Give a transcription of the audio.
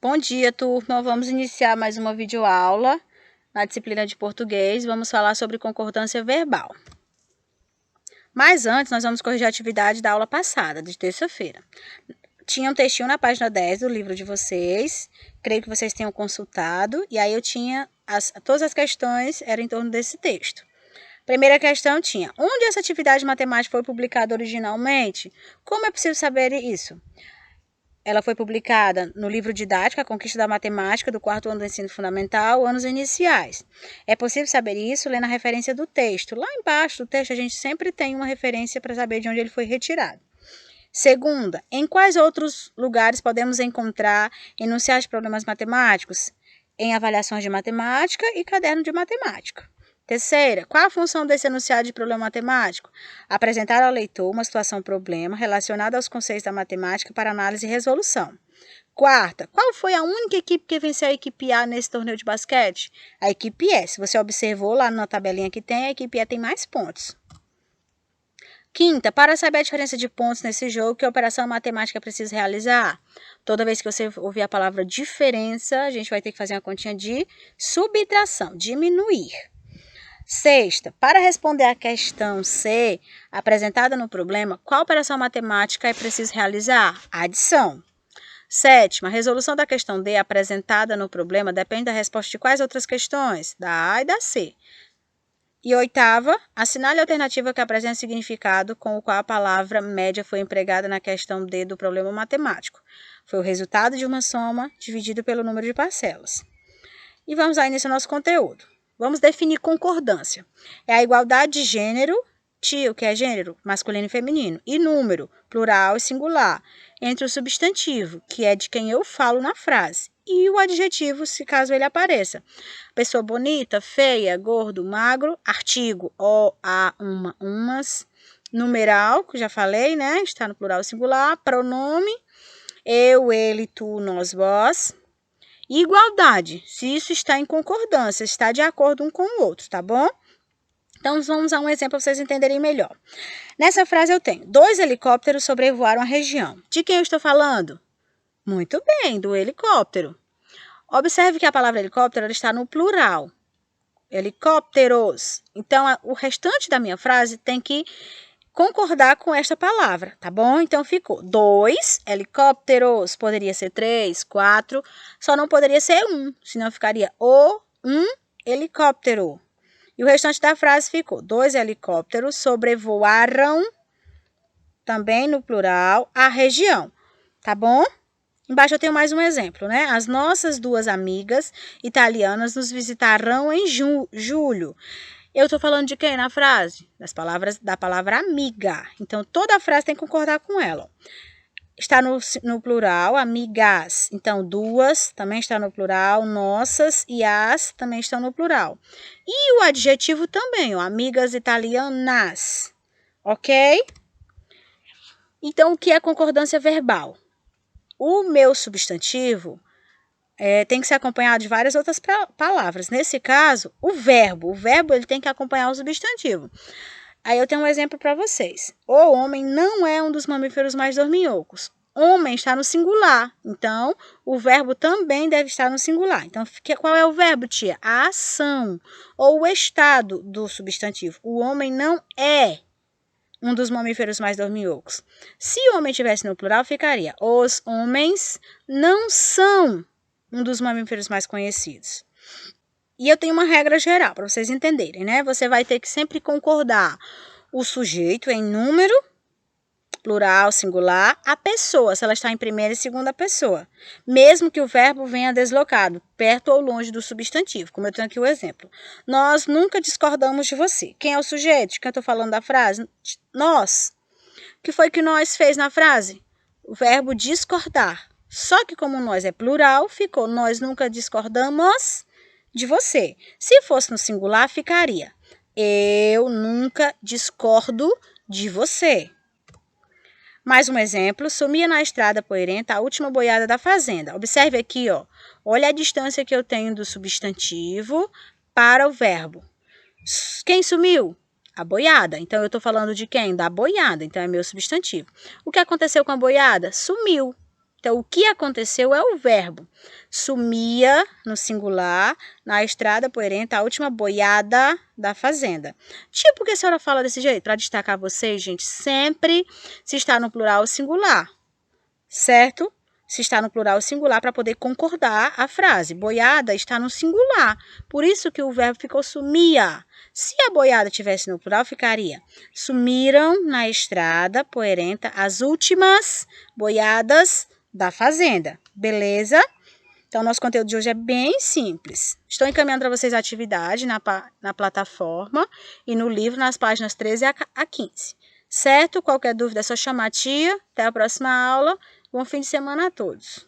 Bom dia, turma. Vamos iniciar mais uma videoaula na disciplina de português. Vamos falar sobre concordância verbal. Mas antes, nós vamos corrigir a atividade da aula passada, de terça-feira. Tinha um textinho na página 10 do livro de vocês. Creio que vocês tenham consultado. E aí eu tinha todas as questões eram em torno desse texto. Primeira questão tinha: onde essa atividade matemática foi publicada originalmente? Como é possível saber isso? Ela foi publicada no livro didático A Conquista da Matemática, do 4º ano do ensino fundamental, anos iniciais. É possível saber isso lendo a referência do texto. Lá embaixo do texto a gente sempre tem uma referência para saber de onde ele foi retirado. Segunda, em quais outros lugares podemos encontrar enunciados de problemas matemáticos? Em avaliações de matemática e caderno de matemática. Terceira, qual a função desse enunciado de problema matemático? Apresentar ao leitor uma situação-problema relacionada aos conceitos da matemática para análise e resolução. Quarta, qual foi a única equipe que venceu a equipe A nesse torneio de basquete? A equipe E. Se você observou lá na tabelinha que tem, a equipe E tem mais pontos. Quinta, para saber a diferença de pontos nesse jogo, que operação matemática precisa realizar? Toda vez que você ouvir a palavra diferença, a gente vai ter que fazer uma continha de subtração, diminuir. Sexta, para responder à questão C, apresentada no problema, qual operação matemática é preciso realizar? Adição. Sétima, a resolução da questão D apresentada no problema depende da resposta de quais outras questões? Da A e da C. E oitava, assinale a alternativa que apresenta significado com o qual a palavra média foi empregada na questão D do problema matemático. Foi o resultado de uma soma dividido pelo número de parcelas. E vamos ao início do nosso conteúdo. Vamos definir concordância. É a igualdade de gênero, tio, que é gênero, masculino e feminino, e número, plural e singular, entre o substantivo, que é de quem eu falo na frase, e o adjetivo, se caso ele apareça. Pessoa bonita, feia, gordo, magro, artigo, o, a, uma, umas, numeral, que já falei, né? Está no plural e singular, pronome, eu, ele, tu, nós, vós. Igualdade, se isso está em concordância, está de acordo um com o outro, tá bom? Então, vamos a um exemplo para vocês entenderem melhor. Nessa frase eu tenho: 2 helicópteros sobrevoaram a região. De quem eu estou falando? Muito bem, do helicóptero. Observe que a palavra helicóptero está no plural. Helicópteros. Então, o restante da minha frase tem que concordar com esta palavra, tá bom? Então, ficou 2 helicópteros, poderia ser 3, 4, só não poderia ser 1, senão ficaria um helicóptero. E o restante da frase ficou: 2 helicópteros sobrevoaram, também no plural, a região, tá bom? Embaixo eu tenho mais um exemplo, né? As nossas 2 amigas italianas nos visitarão em julho. Eu estou falando de quem na frase? Da palavra amiga. Então, toda a frase tem que concordar com ela. Está no plural, amigas. Então, 2 também está no plural, nossas e as também estão no plural. E o adjetivo também, ó, amigas italianas. Ok? Então, o que é concordância verbal? O meu substantivo tem que ser acompanhado de várias outras palavras. Nesse caso, o verbo ele tem que acompanhar o substantivo. Aí eu tenho um exemplo para vocês. O homem não é um dos mamíferos mais dorminhocos. Homem está no singular, então o verbo também deve estar no singular. Então, qual é o verbo, tia? A ação ou o estado do substantivo. O homem não é um dos mamíferos mais dorminhocos. Se o homem estivesse no plural, ficaria: os homens não são um dos mamíferos mais conhecidos. E eu tenho uma regra geral para vocês entenderem, né? Você vai ter que sempre concordar o sujeito em número, plural, singular, a pessoa, se ela está em primeira e segunda pessoa. Mesmo que o verbo venha deslocado, perto ou longe do substantivo, como eu tenho aqui o exemplo. Nós nunca discordamos de você. Quem é o sujeito? Quem eu estou falando da frase? Nós. O que foi que nós fez na frase? O verbo discordar. Só que como nós é plural, ficou: nós nunca discordamos de você. Se fosse no singular, ficaria: eu nunca discordo de você. Mais um exemplo: sumia na estrada poeirenta a última boiada da fazenda. Observe aqui, ó. Olha a distância que eu tenho do substantivo para o verbo. Quem sumiu? A boiada. Então, eu estou falando de quem? Da boiada. Então, é meu substantivo. O que aconteceu com a boiada? Sumiu. Então, o que aconteceu é o verbo. Sumia, no singular, na estrada poeirenta, a última boiada da fazenda. Tipo, que a senhora fala desse jeito? Para destacar vocês, gente, sempre se está no plural singular, certo? Se está no plural singular para poder concordar a frase. Boiada está no singular, por isso que o verbo ficou sumia. Se a boiada tivesse no plural, ficaria: sumiram na estrada poeirenta as últimas boiadas da fazenda. Beleza? Então, nosso conteúdo de hoje é bem simples. Estou encaminhando para vocês a atividade na plataforma e no livro, nas páginas 13 a 15. Certo? Qualquer dúvida é só chamar a tia. Até a próxima aula. Bom fim de semana a todos.